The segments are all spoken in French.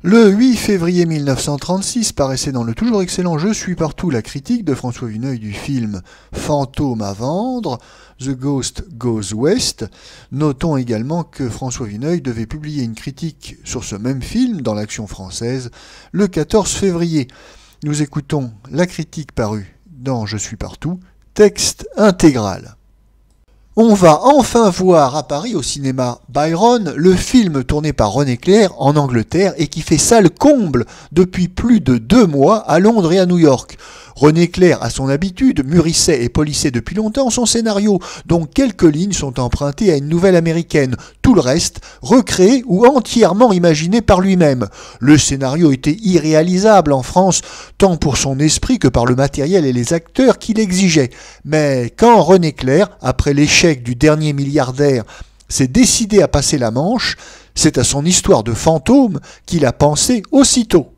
Le 8 février 1936 paraissait dans le toujours excellent Je suis partout la critique de François Vineuil du film Fantôme à vendre, The Ghost Goes West. Notons également que François Vineuil devait publier une critique sur ce même film dans l'Action française le 14 février. Nous écoutons la critique parue dans Je suis partout, texte intégral. On va enfin voir à Paris au cinéma Byron le film tourné par René Clair en Angleterre et qui fait salle comble depuis plus de 2 mois à Londres et à New York. René Clair, à son habitude, mûrissait et polissait depuis longtemps son scénario, dont quelques lignes sont empruntées à une nouvelle américaine, tout le reste recréé ou entièrement imaginé par lui-même. Le scénario était irréalisable en France, tant pour son esprit que par le matériel et les acteurs qu'il exigeait. Mais quand René Clair, après l'échec du dernier milliardaire, s'est décidé à passer la Manche, c'est à son histoire de fantôme qu'il a pensé aussitôt.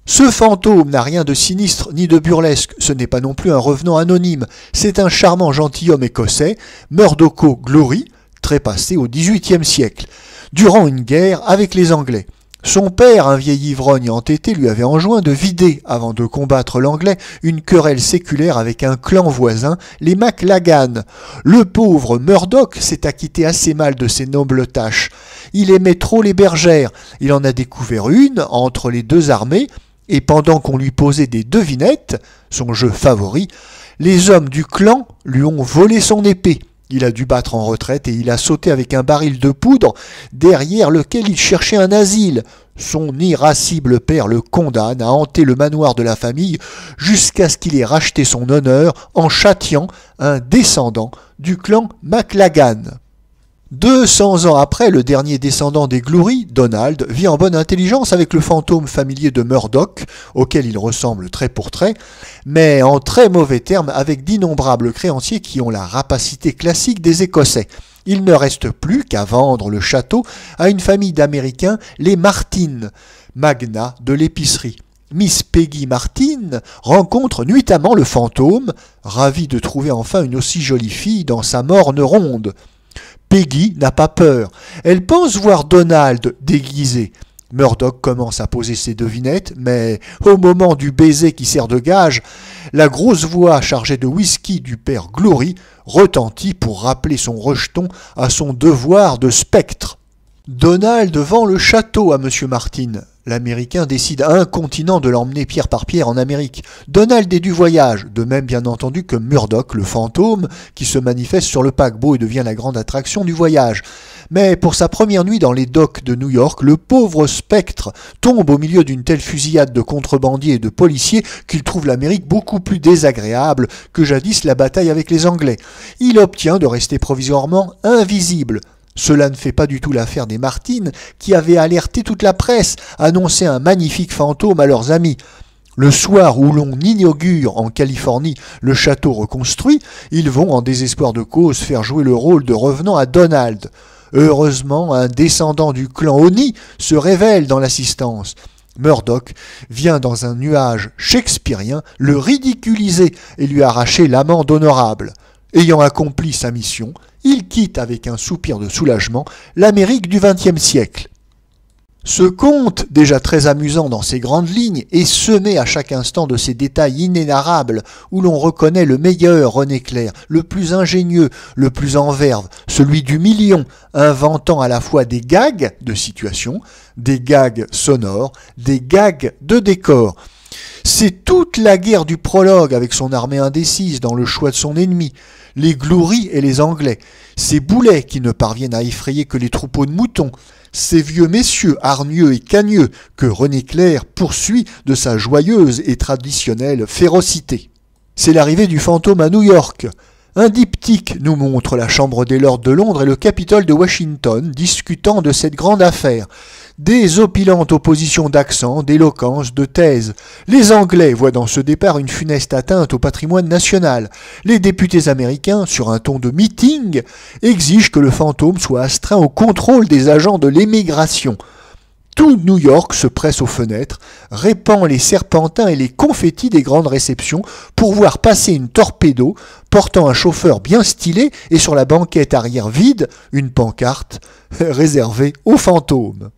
Ce fantôme n'a rien de sinistre ni de burlesque, ce n'est pas non plus un revenant anonyme, c'est un charmant gentilhomme écossais, Murdocho Glory, trépassé au XVIIIe siècle, durant une guerre avec les Anglais. Son père, un vieil ivrogne entêté, lui avait enjoint de vider, avant de combattre l'Anglais, une querelle séculaire avec un clan voisin, les MacLagan. Le pauvre Murdoch s'est acquitté assez mal de ses nobles tâches. Il aimait trop les bergères, il en a découvert une entre les deux armées, et pendant qu'on lui posait des devinettes, son jeu favori, les hommes du clan lui ont volé son épée. Il a dû battre en retraite et il a sauté avec un baril de poudre derrière lequel il cherchait un asile. Son irascible père le condamne à hanter le manoir de la famille jusqu'à ce qu'il ait racheté son honneur en châtiant un descendant du clan MacLagan. 200 ans après, le dernier descendant des Glory, Donald, vit en bonne intelligence avec le fantôme familier de Murdoch, auquel il ressemble trait pour trait, mais en très mauvais termes avec d'innombrables créanciers qui ont la rapacité classique des Écossais. Il ne reste plus qu'à vendre le château à une famille d'Américains, les Martin, magnats de l'épicerie. Miss Peggy Martin rencontre nuitamment le fantôme, ravie de trouver enfin une aussi jolie fille dans sa morne ronde. Peggy n'a pas peur. Elle pense voir Donald déguisé. Murdoch commence à poser ses devinettes, mais au moment du baiser qui sert de gage, la grosse voix chargée de whisky du père Glory retentit pour rappeler son rejeton à son devoir de spectre. Donald vend le château à M. Martin. L'Américain décide incontinent de l'emmener pierre par pierre en Amérique. Donald est du voyage, de même bien entendu que Murdoch, le fantôme, qui se manifeste sur le paquebot et devient la grande attraction du voyage. Mais pour sa première nuit dans les docks de New York, le pauvre spectre tombe au milieu d'une telle fusillade de contrebandiers et de policiers qu'il trouve l'Amérique beaucoup plus désagréable que jadis la bataille avec les Anglais. Il obtient de rester provisoirement invisible. Cela ne fait pas du tout l'affaire des Martin, qui avaient alerté toute la presse, annoncé un magnifique fantôme à leurs amis. Le soir où l'on inaugure en Californie le château reconstruit, ils vont en désespoir de cause faire jouer le rôle de revenant à Donald. Heureusement, un descendant du clan Oni se révèle dans l'assistance. Murdoch vient dans un nuage shakespearien le ridiculiser et lui arracher l'amende honorable. Ayant accompli sa mission, il quitte avec un soupir de soulagement l'Amérique du XXe siècle. Ce conte, déjà très amusant dans ses grandes lignes, est semé à chaque instant de ces détails inénarrables où l'on reconnaît le meilleur René Clair, le plus ingénieux, le plus en verve, celui du million, inventant à la fois des gags de situation, des gags sonores, des gags de décor. C'est toute la guerre du prologue avec son armée indécise dans le choix de son ennemi, les Glory et les Anglais, ces boulets qui ne parviennent à effrayer que les troupeaux de moutons, ces vieux messieurs hargneux et cagneux que René Clair poursuit de sa joyeuse et traditionnelle férocité. C'est l'arrivée du fantôme à New York. Un diptyque nous montre la Chambre des Lords de Londres et le Capitole de Washington discutant de cette grande affaire. Des opilantes oppositions d'accent, d'éloquence, de thèse. Les Anglais voient dans ce départ une funeste atteinte au patrimoine national. Les députés américains, sur un ton de meeting, exigent que le fantôme soit astreint au contrôle des agents de l'émigration. Tout New York se presse aux fenêtres, répand les serpentins et les confettis des grandes réceptions pour voir passer une torpedo portant un chauffeur bien stylé et sur la banquette arrière vide, une pancarte réservée aux fantômes.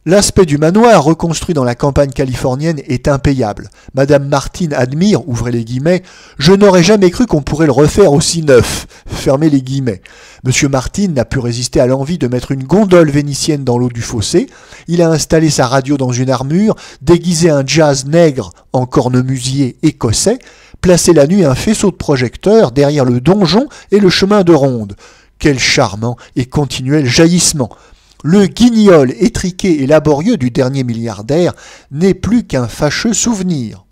L'aspect du manoir reconstruit dans la campagne californienne est impayable. Madame Martin admire, ouvrez les guillemets, « Je n'aurais jamais cru qu'on pourrait le refaire aussi neuf », fermez les guillemets. Monsieur Martin n'a pu résister à l'envie de mettre une gondole vénitienne dans l'eau du fossé. Il a installé sa radio dans une armure, déguisé un jazz nègre en cornemusier écossais, placé la nuit un faisceau de projecteurs derrière le donjon et le chemin de ronde. Quel charmant et continuel jaillissement! Le guignol étriqué et laborieux du dernier milliardaire n'est plus qu'un fâcheux souvenir.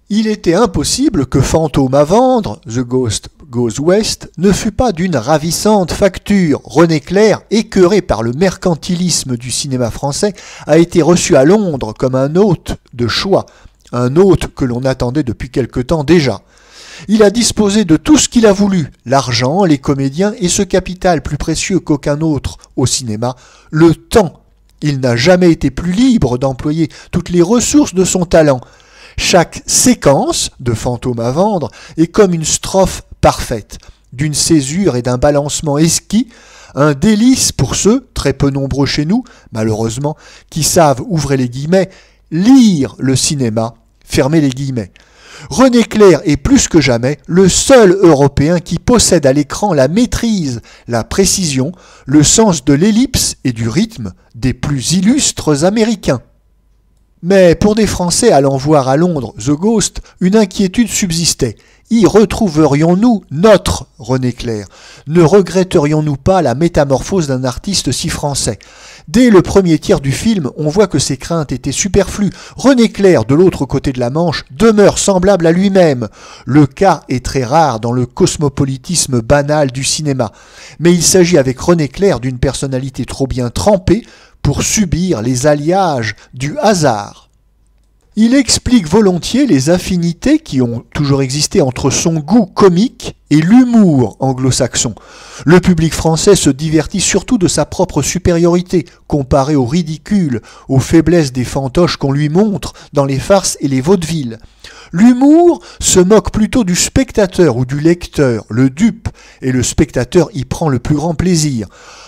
Il était impossible que Fantôme à vendre, The Ghost Goes West, ne fût pas d'une ravissante facture. René Clair, écœuré par le mercantilisme du cinéma français, a été reçu à Londres comme un hôte de choix, un hôte que l'on attendait depuis quelque temps déjà. Il a disposé de tout ce qu'il a voulu, l'argent, les comédiens et ce capital plus précieux qu'aucun autre au cinéma, le temps. Il n'a jamais été plus libre d'employer toutes les ressources de son talent. Chaque séquence de Fantôme à vendre est comme une strophe parfaite, d'une césure et d'un balancement esquis, un délice pour ceux, très peu nombreux chez nous, malheureusement, qui savent, ouvrez les guillemets, lire le cinéma, fermez les guillemets. René Clair est plus que jamais le seul Européen qui possède à l'écran la maîtrise, la précision, le sens de l'ellipse et du rythme des plus illustres Américains. Mais pour des Français allant voir à Londres The Ghost, une inquiétude subsistait. Y retrouverions-nous notre René Clair? Ne regretterions-nous pas la métamorphose d'un artiste si français? Dès le premier tiers du film, on voit que ses craintes étaient superflues. René Clair, de l'autre côté de la Manche, demeure semblable à lui-même. Le cas est très rare dans le cosmopolitisme banal du cinéma. Mais il s'agit avec René Clair d'une personnalité trop bien trempée pour subir les alliages du hasard. Il explique volontiers les affinités qui ont toujours existé entre son goût comique et l'humour anglo-saxon. Le public français se divertit surtout de sa propre supériorité, comparée au ridicule, aux faiblesses des fantoches qu'on lui montre dans les farces et les vaudevilles. L'humour se moque plutôt du spectateur ou du lecteur, le dupe, et le spectateur y prend le plus grand plaisir.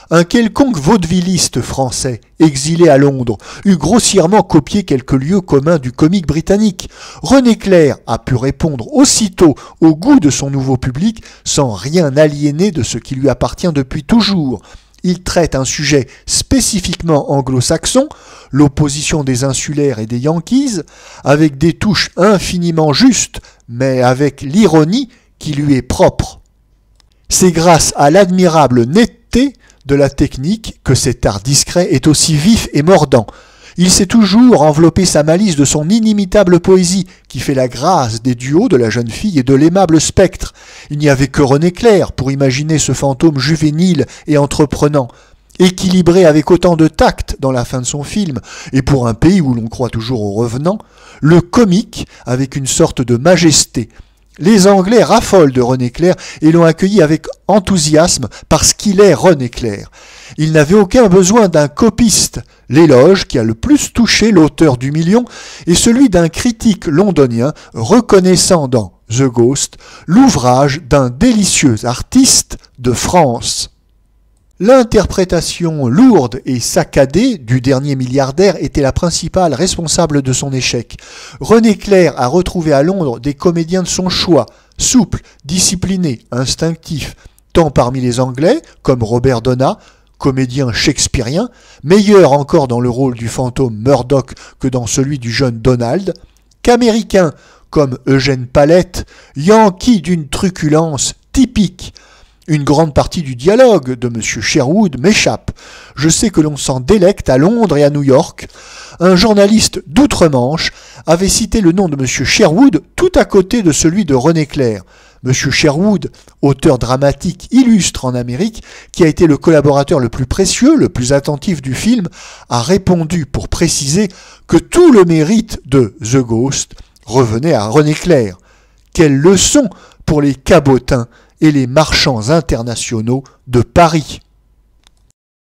Un quelconque vaudevilliste français, exilé à Londres, eut grossièrement copié quelques lieux communs du comique britannique. René Clair a pu répondre aussitôt au goût de son nouveau public sans rien aliéner de ce qui lui appartient depuis toujours. Il traite un sujet spécifiquement anglo-saxon, l'opposition des insulaires et des Yankees, avec des touches infiniment justes, mais avec l'ironie qui lui est propre. C'est grâce à l'admirable netteté de la technique que cet art discret est aussi vif et mordant. Il sait toujours envelopper sa malice de son inimitable poésie, qui fait la grâce des duos de la jeune fille et de l'aimable spectre. Il n'y avait que René Clair pour imaginer ce fantôme juvénile et entreprenant, équilibré avec autant de tact dans la fin de son film, et pour un pays où l'on croit toujours aux revenants, le comique avec une sorte de majesté. Les Anglais raffolent de René Clair et l'ont accueilli avec enthousiasme parce qu'il est René Clair. Il n'avait aucun besoin d'un copiste. L'éloge qui a le plus touché l'auteur du million est celui d'un critique londonien reconnaissant dans The Ghost l'ouvrage d'un délicieux artiste de France. L'interprétation lourde et saccadée du dernier milliardaire était la principale responsable de son échec. René Clair a retrouvé à Londres des comédiens de son choix, souples, disciplinés, instinctifs, tant parmi les Anglais, comme Robert Donat, comédien shakespearien, meilleur encore dans le rôle du fantôme Murdoch que dans celui du jeune Donald, qu'américains, comme Eugène Pallette, yankee d'une truculence typique. Une grande partie du dialogue de M. Sherwood m'échappe. Je sais que l'on s'en délecte à Londres et à New York. Un journaliste d'outre-Manche avait cité le nom de M. Sherwood tout à côté de celui de René Clair. M. Sherwood, auteur dramatique illustre en Amérique, qui a été le collaborateur le plus précieux, le plus attentif du film, a répondu pour préciser que tout le mérite de The Ghost revenait à René Clair. Quelle leçon pour les cabotins et les marchands internationaux de Paris.